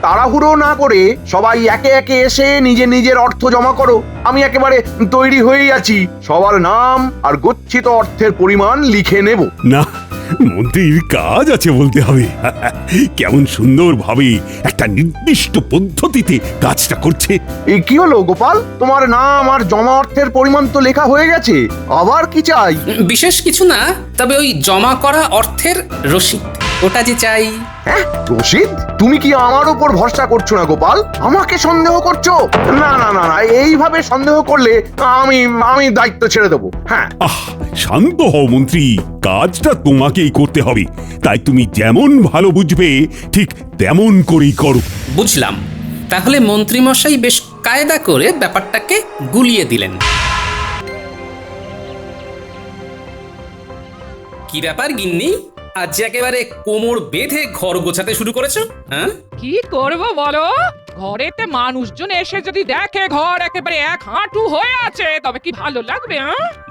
তাড়াহুড়ো না করে সবাই একে একে এসে নিজের নিজের অর্থ জমা করো। আমি একেবারে তৈরি হয়েই আছি, সবার নাম আর গচ্ছিত অর্থের পরিমাণ লিখে নেব। না, মন্ত্রীর কাজ আছে বলতে হবে। কেমন সুন্দরভাবে একটা নির্দিষ্ট পদ্ধতিতে কাজটা করছে। এই কি হলো গোপাল, তোমার নাম আর জমা অর্থের পরিমাণ তো লেখা হয়ে গেছে, আবার কি চাই? বিশেষ কিছু না, তবে ওই জমা করা অর্থের রসিদ ওটা যে চাই। হ্যাঁ, রশিদ? তুমি কি আমার উপর ভরসা করছো না গোপাল? আমাকে সন্দেহ করছো? না না না না, এইভাবে সন্দেহ করলে আমি আমি দায়িত্ব ছেড়ে দেবো। হ্যাঁ, আহ, শান্ত হও মন্ত্রী, কাজটা তোমাকেই করতে হবে। তাই তুমি যেমন ভালো বুঝবে ঠিক তেমন করেই করো। বুঝলাম। তাহলে মন্ত্রীমশাই বেশ কায়দা করে ব্যাপারটাকে গুলিয়ে দিলেন। কি ব্যাপার গিন্নি, আজ একেবারে কোমর বেঁধে ঘর গোছাতে শুরু করেছো? হ্যাঁ, কি করব বলো? ঘরেতে মানুষজন এসে যদি দেখে ঘর একেবারে এক হাঁটু হয়ে আছে, তবে কি ভালো লাগবে?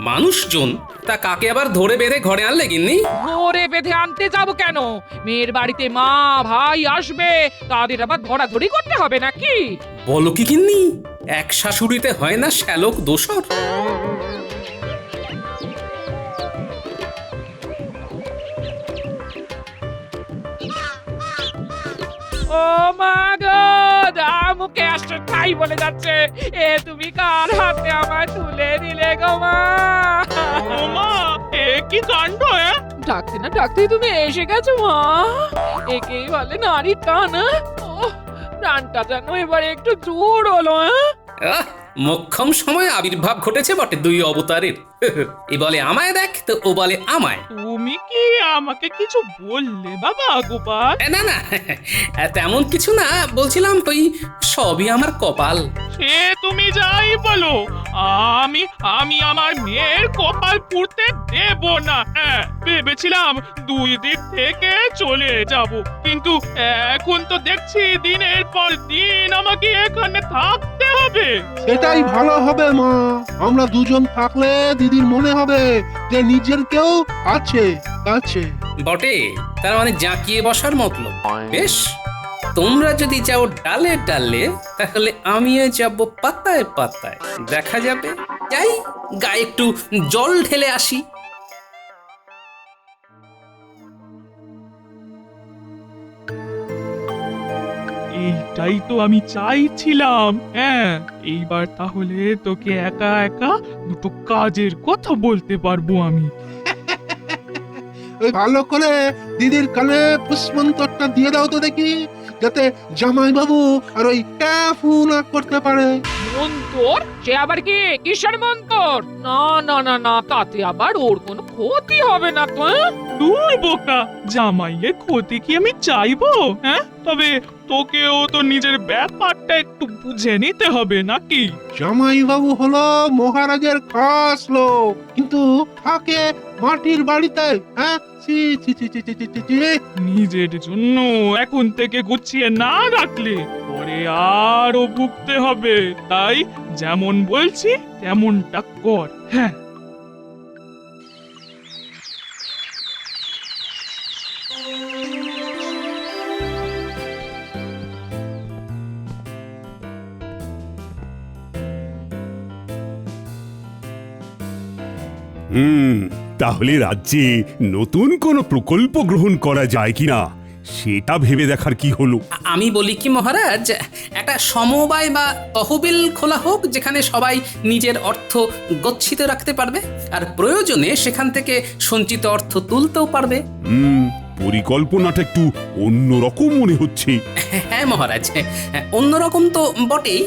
মানুষজন? তা কাকে আবার ধরে বেঁধে ঘরে আনলে গিন্নি? ঘরে বেঁধে আনতে যাব কেন? মেয়ের বাড়িতে মা ভাই আসবে, তাদের আবার ধরাধরি করতে হবে নাকি? বলো কি গিন্নি, এক শাশুড়িতে হয় না শ্যালক দোসর? ও মা গো, যা মুখে আসছে তাই বলে যাচ্ছে। এ তুমি কার হাতে আমায় তুলে দিলে গো মা? ওমা, এ কি কাণ্ড! ডাকতে না ডাকতে তুমি এসে গেছো মা। একেই বলে নারীর টান। ও প্রাণটা যেন এবারে একটু জোর হলো। আহ, মোক্ষম সময় আবির্ভাব ঘটেছে বটে দুই অবতারের। এ বলে আমায় দেখ, তো ও বলে আমায়। তুমি কি আমাকে কিছু বললে বাবা গোপাল? না না, তেমন কিছু না, বলছিলাম ওই সবই আমার কপাল। সে তুমি যাই বলো, আমি আমি আমার মেয়ের কপাল পুড়তে দেব না। ভেবেছিলাম 2 দিন থেকে চলে যাব, কিন্তু এখন তো দেখছি দিনের পর দিন আমাকে এখানে থাকতে হবে। সেটাই ভালো হবে মা, আমরা দুজন থাকলে দিদির মনে হবে যে নিজের কেউ আছে কাছে। বটে, তার মানে জাঁকিয়ে বসার মতলব। বেশ, তোমরা যদি যাও ডালে ডালে, তাহলে আমিও যাব পাতায় পাতায়। দেখা যাবে। যাই, গায়ে একটু জল ঢেলে আসি। এইটাই তো আমি চাইছিলাম। এইবার তাহলে তোকে একা একা দুটো কাজের কথা বলতে পারবো আমি। ওই ভালো করে দিদির কানে পুষ্পন্তরটা দিয়ে দাও তো দেখি, যাতে জামাই বাবু আর ওই ক্যাফু না করতে পারে। মন্তর? সে আবার কি কিসের মন্তর? না না না না, তাতে আবার ওর কোনো ক্ষতি হবে না তো। দূর বোকা, জামাইয়ের ক্ষতি কি আমি চাইবো? তবে তোকেও তো নিজের ব্যাপারটা একটু বুঝে নিতে হবে নাকি? জামাই বাবু হলো মহারাজের খাস লোক, কিন্তু থাকে মাটির বাড়িতে। ছি ছি ছি ছি ছি ছি ছি ছি। নিজের জন্য এখন থেকে গুছিয়ে না রাখলে পরে আরো ভুগতে হবে। তাই যেমন বলছি তেমনটা কর। তাহলে রাজ্যে নতুন কোনো প্রকল্প গ্রহণ করা যায় কিনা সেটা ভেবে দেখার কি হলো। আমি বলি কি মহারাজ, একটা সমবায় বা তহবিল খোলা হোক, যেখানে সবাই নিজের অর্থ গচ্ছিত রাখতে পারবে, আর প্রয়োজনে সেখান থেকে সঞ্চিত অর্থ তুলতেও পারবে। পরিকল্পনাটা একটু অন্যরকম মনে হচ্ছে। হ্যাঁ মহারাজ, অন্যরকম তো বটেই।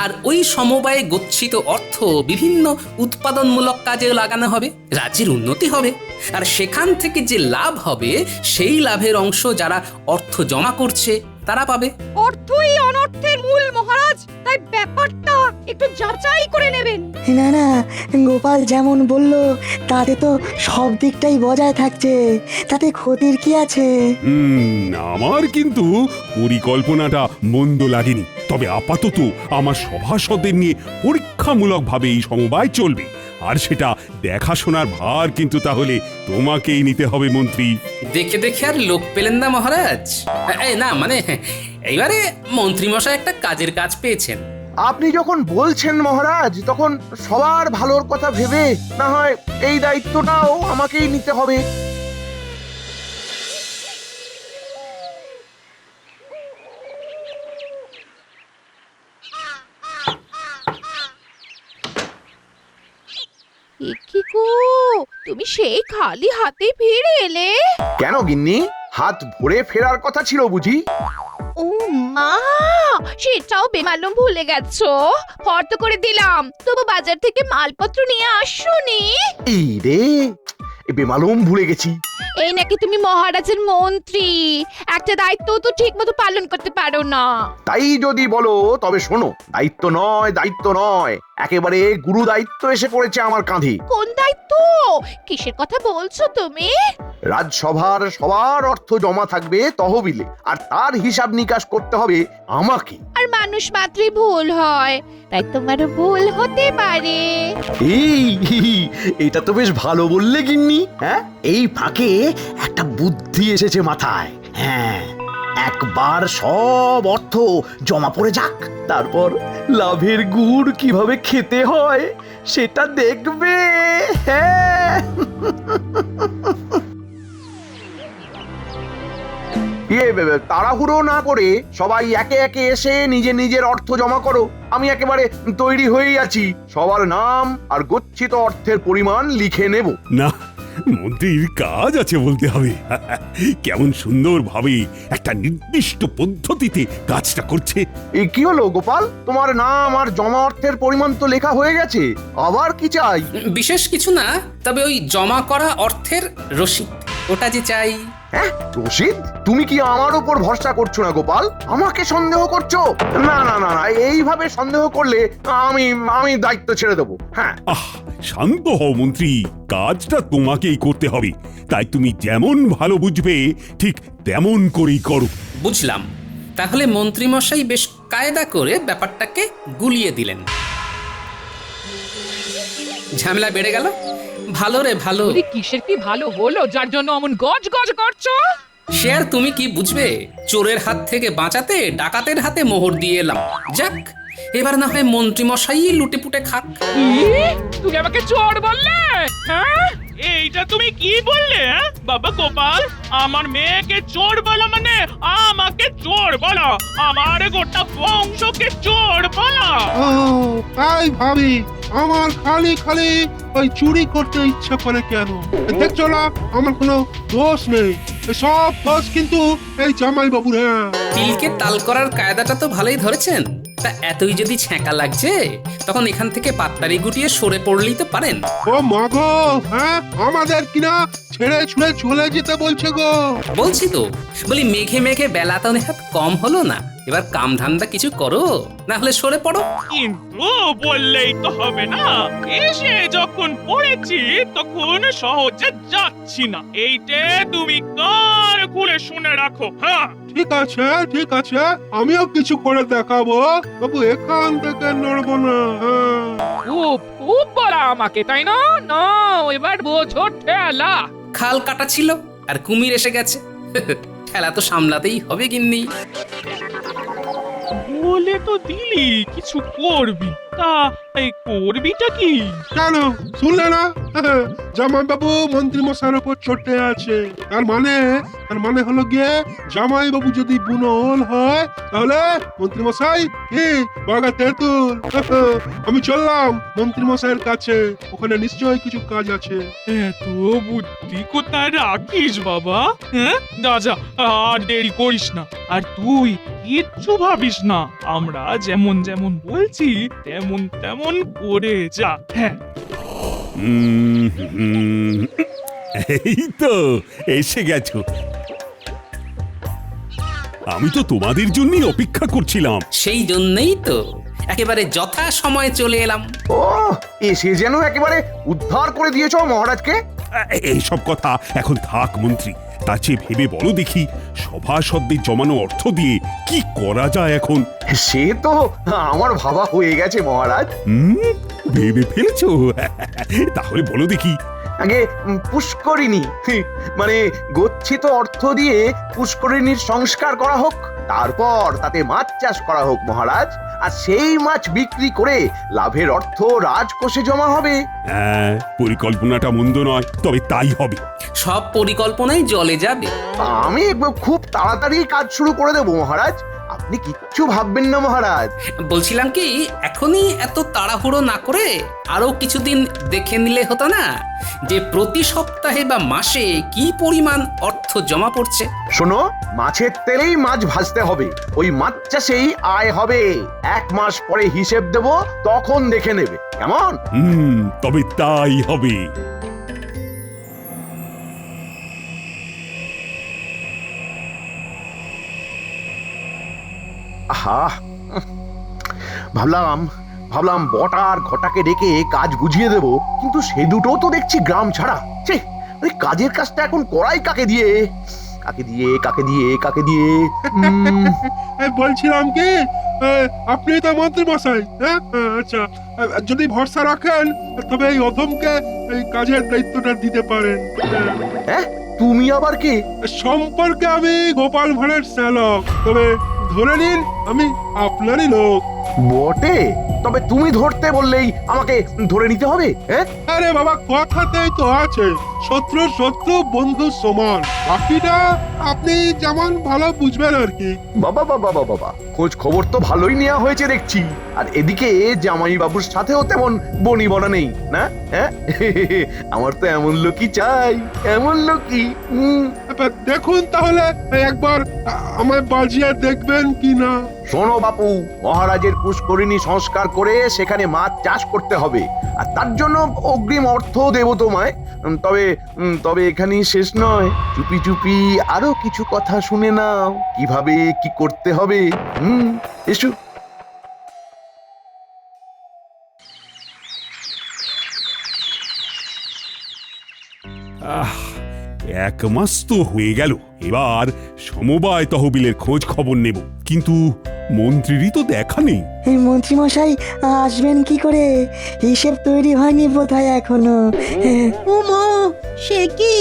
আর ওই সমবায়ে গচ্ছিত অর্থ বিভিন্ন উৎপাদনমূলক কাজে লাগানো হবে, রাজ্যের উন্নতি হবে, আর সেখান থেকে যে লাভ হবে সেই লাভের অংশ যারা অর্থ জমা করছে তারা পাবে। অর্থই অনর্থের মূল মহারাজ, তাই ব্যাপারটা একটু যাচাই করে নেবেন। না না, গোপাল যেমন বলল তাতে তো সব দিকটাই বজায় থাকছে, তাতে ক্ষতির কি আছে? আমার কিন্তু পরিকল্পনাটা মন্দ লাগেনি। তবে আপাতত আমার সভাসদের নিয়ে পরীক্ষামূলকভাবে এই সমবায় চলবে, আর সেটা দেখাশোনার ভার কিন্তু তাহলে তোমাকেই নিতে হবে মন্ত্রী। দেখে দেখে আর লোক পেলেন না মহারাজ? না মানে এইবারে মন্ত্রীমশাই একটা কাজের কাজ পেয়েছেন। আপনি যখন বলছেন মহারাজ, তখন সবার ভালোর কথা ভেবে না হয় এই দায়িত্বটাও আমাকেই নিতে হবে। কি গো, তুমি সেই খালি হাতে ফিরে এলে? কেন গিন্নি, হাত ভরে ফেরার কথা ছিল বুঝি? ও মা, সেটাও বেমালুম ভুলে গেছো। ফর্দ করে দিলাম, তবু বাজার থেকে মালপত্র নিয়ে আসোনি। এই রে, বেমালুম ভুলে গেছি। এই নাকি তুমি মহারাজের মন্ত্রী, একটা দায়িত্ব তো ঠিক মতো পালন করতে পারো না। তাই যদি বলো তবে শোনো, দায়িত্ব নয়, দায়িত্ব নয়, একেবারে গুরু দায়িত্ব এসে পড়েছে আমার কাঁধে। কোন দায়িত্ব? কিসের কথা বলছো তুমি? রাজসভার সবার অর্থ জমা থাকবে তহবিলে, আর তার হিসাব নিকাশ করতে হবে আমাকে। আর মানুষ মাত্রই ভুল হয়, তাই তোমারও ভুল হতে পারে। এটা তো বেশ ভালো বললে গিন্নি। হ্যাঁ, এই ফাঁকে একটা বুদ্ধি এসেছে মাথায়। হ্যাঁ, একবার সব অর্থ জমা পড়ে যাক, তারপর লাভের গুড় কিভাবে খেতে হয় সেটা দেখবে। হ্যাঁ, তাড়াহুড়ো না করে সবাই একে একে এসে নিজের নিজের অর্থ জমা করো। আমি একেবারে তৈরি হয়েই আছি, সবার নাম আর গচ্ছিত অর্থের পরিমাণ লিখে নেব। না, মন্ত্রীর কাজ আছে বলতে হবে। কেমন সুন্দরভাবে একটা নির্দিষ্ট পদ্ধতিতে কাজটা করছে। কি হলো গোপাল, তোমার নাম আর জমা অর্থের পরিমাণ তো লেখা হয়ে গেছে, আবার কি চাই? বিশেষ কিছু না, তবে ওই জমা করা অর্থের রসিদ, ওটা যে চাই। হ্যাঁ, রশিদ? তুমি কি আমার উপর ভরসা করছো না গোপাল? আমাকে সন্দেহ করছো? না না না না, এইভাবে সন্দেহ করলে আমি দায়িত্ব ছেড়ে দেবো। হ্যাঁ, শান্ত হও মন্ত্রী, কাজটা তোমাকেই করতে হবে, তাই তুমি যেমন ভালো বুঝবে ঠিক তেমন করেই করো। বুঝলাম। তাহলে মন্ত্রীমশাই বেশ কায়দা করে ব্যাপারটাকে গুলিয়ে দিলেন। ঝামেলা বেড়ে গেল। ভালো রে ভালো। ওরে কিসের কি ভালো হলো যার জন্য অমন গজ গজ করছো? সে আর তুমি কি বুঝবে? চোরের হাত থেকে বাঁচাতে ডাকাতের হাতে মোহর দিয়ে এলাম। যাক, এবার না হয় মন্ত্রীমশাই লুটে পুটে খাক। তুমি আমাকে চোর বললে? হ্যাঁ, এইটা তুমি কি বললে? বাবা গোপাল, আমার মেয়েকে চোর বলা মানে আমাকে চোর বলা, আমার গোটা বংশকে চোর বলা। ও তাই ভাবি, আমার খালি খালি ওই চুরি করতে ইচ্ছা করে কেন? দেখছো না আমার কোনো দোষ নেই, সব দোষ কিন্তু এই জামাই বাবুর। হ্যাঁ, তিলকে তাল করার কায়দাটা তো ভালোই ধরেছেন। তা এতই যদি ছ্যাঁকা লাগছে, তখন এখান থেকে পাত্তারি গুটিয়ে সরে পড়লেই তো পারেন। ও মাগো, হ্যাঁ আমাদের কিনা ছেড়ে ছুড়ে চলে যেতে বলছে গো। বলছি তো, বলি মেঘে মেঘে বেলা তো নেহাত কম হলো না, এবার কাম ধান্দা কিছু করো, না হলে সরে পড়ো। কিন্তু বললেই তো হবে না, এসে যখন পড়েছি তখন সহজে যাচ্ছি না, এইটে তুমি কান খুলে শুনে রাখো। হ্যাঁ, ঠিক আছে ঠিক আছে, আমিও কিছু করে দেখাবো, তবু এখান থেকে নড়বো না। হ্যাঁ, খুব খুব বলা আমাকে, তাই না? না, এবার বোঝো ঠেলা। খাল কাটা ছিল আর কুমির এসে গেছে, খেলা তো সামলাতেই হবে গিন্নি। বলে তো দিলি কিছু করবি, তা এই করবিটা কি? কেন শুনলে না? জামাই বাবু মন্ত্রী মশাইয়ের উপর চটে আছে, তার মানে হলো গিয়ে জামাই বাবু যদি বুনোল হয় তাহলে মন্ত্রী মশাই কি বাগা তেঁতুল। আমি চললাম মন্ত্রী মশাইয়ের কাছে, ওখানে নিশ্চয়ই কিছু কাজ আছে। এত বুদ্ধি কোথায় রাখিস বাবা? হ্যাঁ, যা যা, আর দেরি করিস না, আর তুই কিচ্ছু ভাবিস না, আমরা যেমন যেমন বলছি তেমন তেমন করে যা। হ্যাঁ, এই তো এসে গেছো। আমি তো তোমাদের জন্যই অপেক্ষা করছিলাম। সেই জন্যই তো একেবারে যথা সময়ে চলে এলাম। ও, এসে যেন একেবারে উদ্ধার করে দিয়েছো মহারাজকে। এইসব কথা এখন থাক মন্ত্রী, তার চেয়ে ভেবে বলো দেখি, সভাসদদের জমানো অর্থ দিয়ে কি করা যায় এখন? সে তো আমার ভাবা হয়ে গেছে মহারাজ। ভেবে ফেলেছো? তাহলে বলো দেখি। আগে পুষ্করিণী, মানে গচ্ছিত অর্থ দিয়ে পুষ্করিণীর সংস্কার করা হোক। তারপর তাতে মাছ চাষ করা হোক মহারাজ, আর সেই মাছ বিক্রি করে লাভের অর্থ রাজকোষে জমা হবে। হ্যাঁ, পরিকল্পনাটা মন্দ নয়, তবে তাই হবে। সব পরিকল্পনাই জলে যাবে। আমি খুব তাড়াতাড়ি কাজ শুরু করে দেবো মহারাজ, আপনি কিচ্ছু ভাববেন না মহারাজ। বলছিলাম কি, এখনই এত তাড়াহুড়ো না করে আরো কিছুদিন দেখে নিলে হতো না যে প্রতি সপ্তাহে বা মাসে কি পরিমাণ অর্থ জমা পড়ছে? শোনো, মাছের তেলেই মাছ ভাজতে হবে, ওই মাছ চাষেই আয় হবে। 1 মাস পরে হিসেব দেব, তখন দেখে নেবে, কেমন? তবে তাই হবে। আহা, ভাবলাম বটা আর ঘটাকে ডেকে কাজ বুঝিয়ে দেব, কিন্তু সে দুটো তো দেখছি গ্রাম ছাড়া। ছে, আরে কাজের কাজটা এখন করাই কাকে দিয়ে? বলছিলাম কি, আপনি তো মন্ত্রী মশাই, হ্যাঁ? আচ্ছা, যদি ভরসা রাখেন তবে এই অধমকে এই কাজের দায়িত্বটা দিতে পারেন। হ্যাঁ, তুমি আবার কি? সম্পর্কে আমি গোপাল ভাঁড়ের শ্যালক, তবে ধরে নিন আমি আপনারই লোক। বটে, তবে তুমি ধরতে বললেই আমাকে ধরে নিতে হবে? হ্যাঁ, আরে বাবা, কথাতেই তো আছে শত্রু শত্রু বন্ধু সমান। বাকিটা আপনি যেমন ভালো বুঝবেন আর কি। বাবা, খোঁজ খবর তো ভালোই নেওয়া হয়েছে দেখছি। আর এদিকে জামাই বাবুর সাথেও তেমন বনি বনা নেই না? হ্যাঁ, আমার তো এমন লোকই চাই, এমন লোকই। দেখুন তাহলে একবার আমায় বাজিয়ে দেখবেন কি না। শোনো বাপু, মহারাজের পুষ্করিণী সংস্কার করে সেখানে মাছ চাষ করতে হবে, আর তার জন্য অগ্রিম অর্থ দেব তোমায়। তবে এখানেই শেষ নয়, চুপি চুপি আরো কিছু কথা শুনে নাও, কিভাবে কি করতে হবে। এসো। আহ, 1 মাস তো হয়ে গেল, এবার সমবায় তহবিলের খোঁজ খবর নেব, কিন্তু মন্ত্রীরই তো দেখা নেই। এই মন্ত্রীমশাই আসবেন কি করে? হিসেব তৈরি হয়নি বোধহয় এখনো। ও মা, সে কি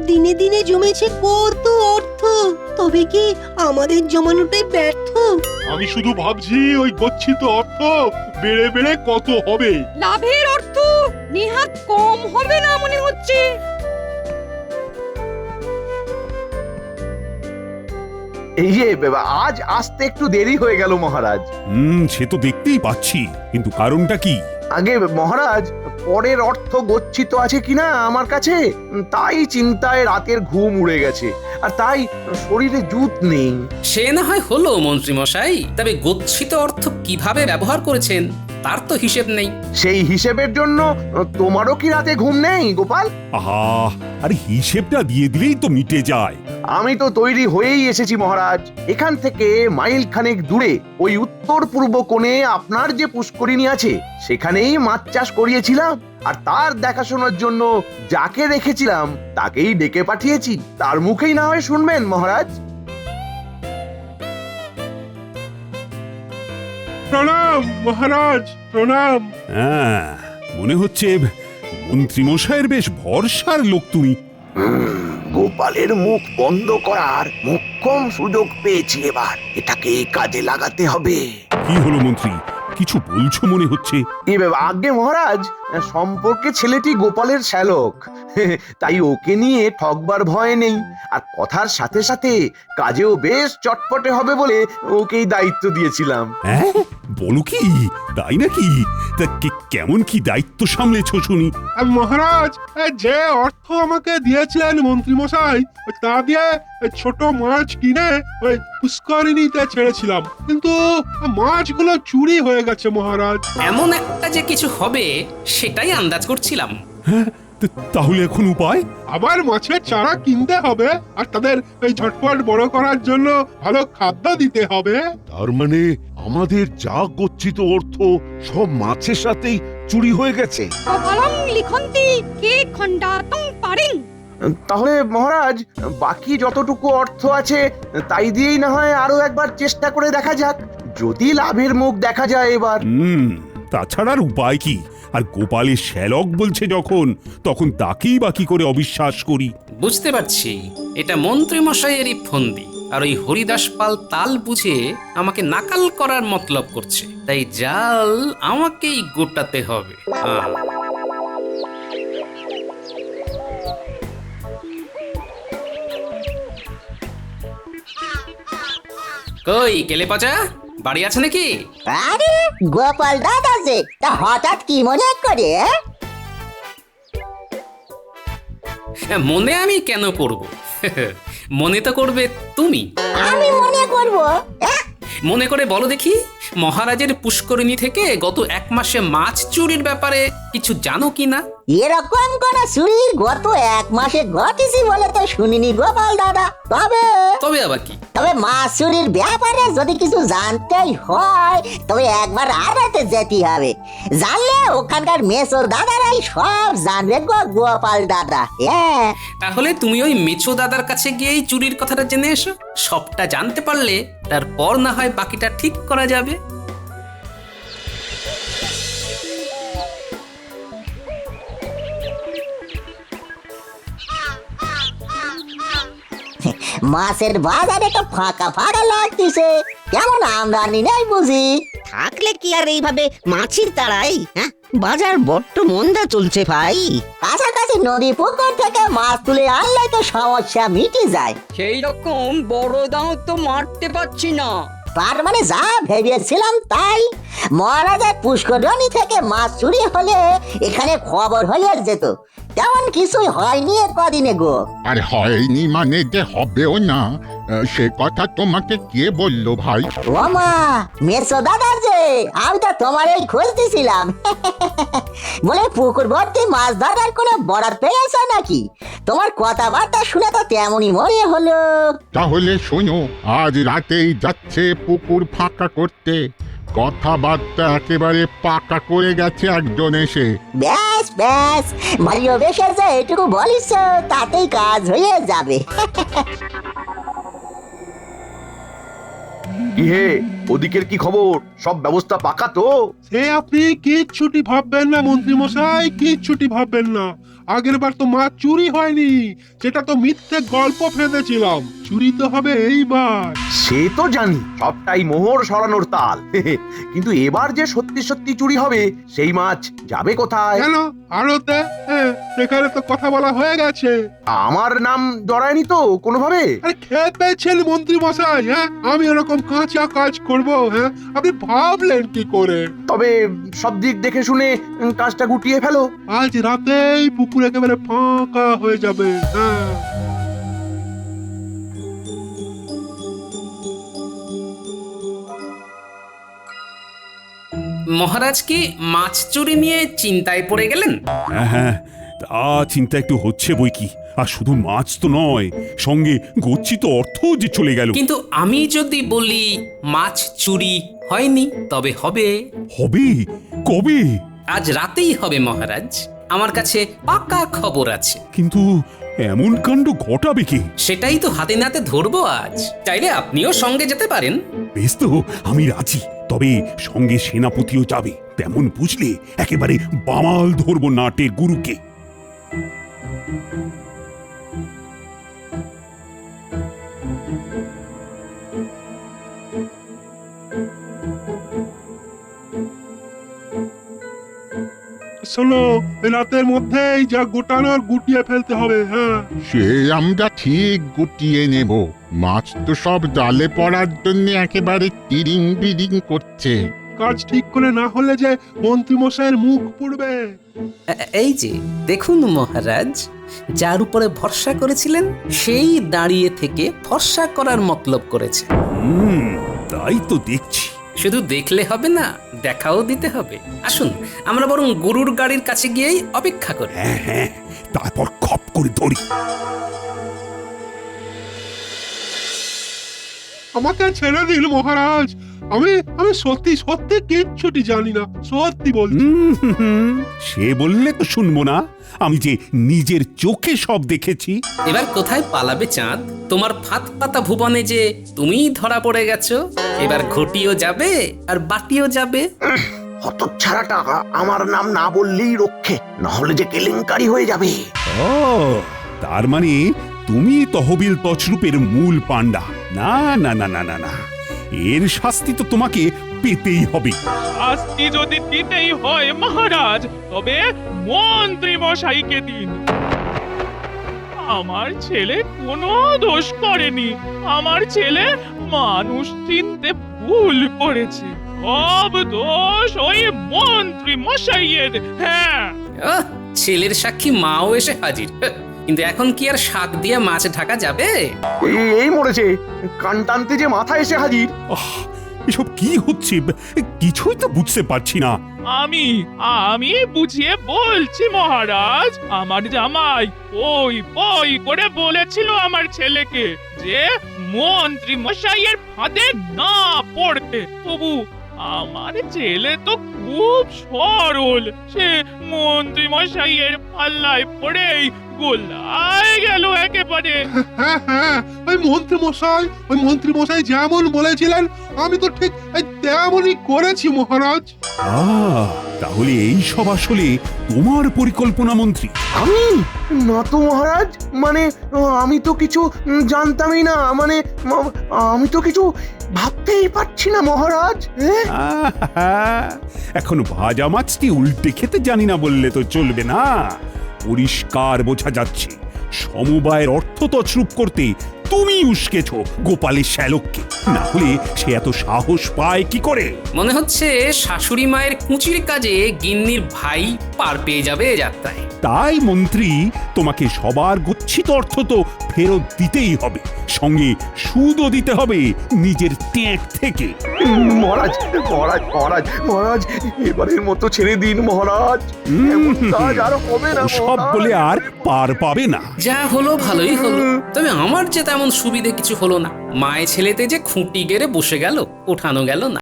দিনে দিনে জমেছে কত অর্থ, তবে কি আমাদের জমানোটাই ব্যর্থ? আমি শুধু ভাবছি ওই গচ্ছিত অর্থ বেড়ে বেড়ে কত হবে। লাভের অর্থ নেহাত কম হবে না মনে হচ্ছে। এই যে আজ আসতে একটু দেরি হয়ে গেল মহারাজ। সে তো দেখতেই পাচ্ছি, কিন্তু কারণটা কি? আগে মহারাজ, পরের অর্থ গচ্ছিত আছে কিনা আমার কাছে, তাই চিন্তায় রাতের ঘুম উড়ে গেছে, আর তাই শরীরে জুত নেই। সে না হয় হলো মন্ত্রী মশাই, তবে গচ্ছিত অর্থ কিভাবে ব্যবহার করেছেন তার তো হিসেব নেই। সেই হিসেবের জন্য তোমারও কি রাতে ঘুম নেই গোপাল? আহা, আরে হিসেবটা দিয়ে দিলেই তো মিটে যায়। আমি তো তৈরি হয়েই এসেছি মহারাজ। এখান থেকে মাইল খানেক দূরে ওই উত্তর পূর্ব কোণে আপনার যে পুষ্করিণী আছে, সেখানেই মাছ চাষ করিয়েছিলাম, আর তার দেখাশোনার জন্য যাকে রেখেছিলাম তাকেই ডেকে পাঠিয়েছি। তার মুখেই না হয় শুনবেন মহারাজ। প্রণাম মহারাজ, প্রণাম। হ্যাঁ, মনে হচ্ছে মন্ত্রী মশাইয়ের বেশ ভরসার লোক তুমি। গোপালের মুখ বন্ধ করার মোক্ষম সুযোগ পেয়েছি, এবার এটাকে কাজে লাগাতে হবে। কি হলো মন্ত্রী, কিছু বলছো মনে হচ্ছে? আগে মহারাজ, সম্পর্কে ছেলেটি গোপালের শ্যালক, তাই ওকে নিয়ে ঠকবার ভয় নেই, আর কথার সাথে সাথে কাজেও বেশ চটপটে হবে বলে ওকেই দায়িত্ব দিয়েছিলাম। হ্যাঁ, বলো কি, তাই নাকি? তা কেমন কি দায়িত্ব সামলেছো শুনি? মহারাজ, যে অর্থ আমাকে দিয়েছিলেন মন্ত্রী মশাই, তা দিয়ে ছোট মাছ কিনে ওই পুষ্করিণীতে ছেড়েছিলাম, কিন্তু মাছগুলো চুরি হয়ে গেছে মহারাজ। এমন একটা যে কিছু হবে সেটাই আন্দাজ করছিলাম। হ্যাঁ, তাহলে এখন উপায়? আবার মাছের চারা কিনতে হবে, আর তাদের ওই ঝটপট বড় করার জন্য ভালো খাদ্য দিতে হবে। তার মানে আমাদের যা গচ্ছিত অর্থ সব মাছের সাথেই চুরি হয়ে গেছে। কপালং লিখন্তি কে খণ্ডাতং পারিং। তাহলে মহারাজ, বাকি যতটুকু অর্থ আছে তাই দিয়েই না হয় আরো একবার চেষ্টা করে দেখা যাক, যদি লাভের মুখ দেখা যায় এবার। তাছাড়ার উপায় কি? আর গোপালের শ্যালক বলছে যখন, তখন তাকেই বাকি করে অবিশ্বাস করি। বুঝতে পারছি, এটা মন্ত্রী মশাইয়েরই ফন্দি। আর ওই হরিদাস পাল তাল বুঝে আমাকে নাকাল করার মতলব করছে, তাই জাল আমাকেই গোটাতে হবে। কই কেলে পচা, বাড়ি আছে নাকি? আরে গোপাল দাদা যে, তা হঠাৎ কি মনে করে? মনে আমি কেন করব? মনে তো করবে তুমি। আমি মনে করব? মনে করে বলো দেখি, মহারাজের পুষ্করিণী থেকে গত 1 মাসে মাছ চুরির ব্যাপারে কিছু জানো কি না? এরকম কোন চুরি গত 1 মাসে ঘটেছি বলে তো শুনিনি গোপাল দাদা। তবে আবার কি? তবে মাছ চুরির ব্যাপারে যদি কিছু জানতেই হয় তবে একবার আড়াতে যেতে হবে। জানলে ওখানকার মেসো দাদারাই সব জানবে গো গোপাল দাদা। হ্যাঁ, তাহলে তুমি ওই মেছো দাদার কাছে গিয়েই চুরির কথাটা জেনে এসো। সবটা জানতে পারলে তারপর না হয় বাকিটা ঠিক করা যাবে। মাছের বাজারে তো ফাঁকা ফাঁকা লাগতেছে, কেমন আমদানি নেই বুঝি? থাকলে কি আর এইভাবে মাছির তাড়াই? হ্যাঁ, বাজার বড্ড মন্দা চলছে ভাই। কাছাকাছি নদী পুকুর থেকে মাছ তুলে আনলে তো সমস্যা মিটে যায়। সেই রকম বড় দাও তো মারতে পারছি না। তার মানে যা ভেবেছিলাম তাই। মহারাজের পুষ্করণী থেকে মাছ চুরি হলে এখানে খবর হয়ে যেত, তেমন কিছুই হয়নি কদিনে গো। আর হয়নি মানে যে হবেও না, সে কথা তোমাকে কে বললো ভাই? ও মা, মেসো দাদার যে, আমি তো তোমার এই খুঁজতেছিলাম। বলে পুকুর ভর্তি মাছ ধরার কোনো বরাদ পেয়েছ নাকি? তোমার কথাবার্তা শুনে তো তেমনই মনে হলো। তাহলে শোনো, আজ রাতেই যাচ্ছে পুকুর ফাঁকা করতে। কথাবার্তা একেবারে পাকা করে গেছে একজন এসে। ব্যাস ব্যাস, ভারীও বেশের যে এটুকু বলিস তাতেই কাজ হয়ে যাবে। কি হে, ওদিকের কি খবর? সব ব্যবস্থা পাকা তো? সে আপনি কিচ্ছুটি ভাববেন না মন্ত্রী মশাই, কিচ্ছুটি ভাববেন না। আগের বার তো মাছ চুরি হয়নি, সেটা তো মিথ্যে গল্প ফেঁদেছিলাম। চুরি তো হবে এইবার। সে তো জানি, সবটাই মোহর সরানোর তাল। কিন্তু এবার যে সত্যি সত্যি চুরি হবে, সেই মাছ যাবে কোথায়? কেন আড়তে? সেখানে তো কথা বলা হয়ে গেছে। আমার নাম জড়ায়নি তো কোনোভাবে? আরে খেয়ে পেয়েছেন মন্ত্রী মশাই? হ্যাঁ, আমি এরকম কাঁচা কাজ করব? হ্যাঁ, আপনি ভাবলেন কি করে? তবে সব দিক দেখে শুনে কাজটা গুটিয়ে ফেলো। আজ রাতেই পুকুর একেবারে ফাঁকা হয়ে যাবে। হ্যাঁ, মহারাজ কি মাছ চুরি নিয়ে চিন্তায় পড়ে গেলেন? হ্যাঁ হ্যাঁ, তা চিন্তা একটু হচ্ছে বই কি। আর শুধু মাছ তো নয়, সঙ্গে গচ্ছিত অর্থ যে চলে গেল। কিন্তু আমি যদি বলি মাছ চুরি হয়নি, তবে হবে। হবে? কবে? আজ রাতেই হবে মহারাজ। আমার কাছে পাকা খবর আছে। কিন্তু এমন কাণ্ড ঘটাবে কে? সেটাই তো হাতে নাতে ধরবো আজ। চাইলে আপনিও সঙ্গে যেতে পারেন। বেশ তো, আমি রাজি। তবে সঙ্গে সেনাপতিও যাবে। তেমন বুঝলে একেবারে বামাল ধরবো নাটের গুরুকে। শোনো, রাতের মধ্যেই যা গোটানোর গুটিয়ে ফেলতে হবে। হ্যাঁ, সে আমরা ঠিক গুটিয়ে নেব। মাছ তো সব জালে পড়ার জন্য একেবারে তিরিং বিরিং করছে। কাজ ঠিক করে না হলে যে মন্ত্রী মশাইয়ের মুখ পুড়বে। এই যে দেখুন মহারাজ, যার উপরে ভরসা করেছিলেন সেই দাঁড়িয়ে থেকে ভরসা করার মতলব করেছে। তাই তো দেখছি। শুধু দেখলে হবে না, দেখাও দিতে হবে। আসুন আমরা বরং গরুর গাড়ির কাছে গিয়েই অপেক্ষা করি। হ্যাঁ হ্যাঁ, তারপর খপ করে ধরি। আমাকে ছেড়ে দিন মহারাজ। আমি আমি সত্যি সত্যি কিচ্ছুটি জানি না, সত্যি বলছি। সে বললে তো শুনবো না। আমি যে নিজের চোখে সব দেখেছি। এবার কোথায় পালাবে চাঁদ? তোমার ফাঁদ পাতা ভুবনে যে তুমিই ধরা পড়ে গেছো। এবার ঘটিও যাবে আর বাটিও যাবে। হতচ্ছাড়াটা আমার নাম না বললেই রক্ষে, নাহলে যে কেলেঙ্কারি হয়ে যাবে। ও, তার মানে তুমি তহবিল তছরূপের মূল পান্ডা। না না না না না না, এর শাস্তি তো তোমাকে পেতেই হবে। শাস্তি যদি দিতেই হয় মহারাজ, তবে মন্ত্রী মশাইকে দিন। আমার ছেলে কোনো দোষ করেনি। আমার ছেলে মানুষ চিনতে ভুল করেছে। সব দোষ ওই মন্ত্রী মশাইয়ের। হ্যাঁ, আহ, ছেলের সাক্ষী মাও এসে হাজির। কিন্তু এখন কি আর শাক দিয়ে মাছ ঢাকা যাবে? এই মরেছে, কান টানতে যে মাথা এসে হাজির। এসব কি হচ্ছে কিছুই তো বুঝতে পারছি না। আমি বুঝিয়ে বলছি মহারাজ। আমার জামাই ওই বই করে বলেছিল আমার ছেলেকে যে মন্ত্রী মশাইয়ের ফাঁদে না পড়তে। তবু আমার ছেলে তো খুব সরল, সে মন্ত্রী মশাইয়ের পাল্লায় পড়েই গোলায় গেল একেবারে। হ্যাঁ হ্যাঁ, ওই মন্ত্রী মশাই যেমন বলেছিলেন আমি তো ঠিক তেমনই করেছি মহারাজ। তাহলে এই সব আসলে তোমার পরিকল্পনা মন্ত্রী? আমি না তো মহারাজ, মানে আমি তো কিছু জানতামই না, মানে আমি তো কিছু ভাবতেই পারছি না মহারাজ। এখন ভাজা মাছটি উল্টে খেতে জানি না বললে তো চলবে না। পরিষ্কার বোঝা যাচ্ছে সমবায়ের অর্থ তছরূপ করতে তুমি উস্কেছ গোপালের শ্যালককে। না হলে সে এত সাহস পায় কি করে? মনে হচ্ছে শাশুড়ি মায়ের কুঁচির কাজে গিন্নির ভাই পার পেয়ে যাবে এ যাত্রায়। তাই মন্ত্রী, তোমাকে সবার গচ্ছিত অর্থ তো ফেরত দিতেই হবে, সঙ্গে সুদও দিতে হবে নিজের ট্যাঁক থেকে। মহারাজ মহারাজ মহারাজ মহারাজ, এবারের মতো ছেড়ে দিন মহারাজ, এমন কাজ আর হবে না। সব বলে আর পার পাবে না। যা হলো ভালোই হলো, তবে আমার যে তেমন সুবিধে কিছু হলো না। মায়ে ছেলেতে যে খুঁটি গেড়ে বসে গেল, ওঠানো গেল না।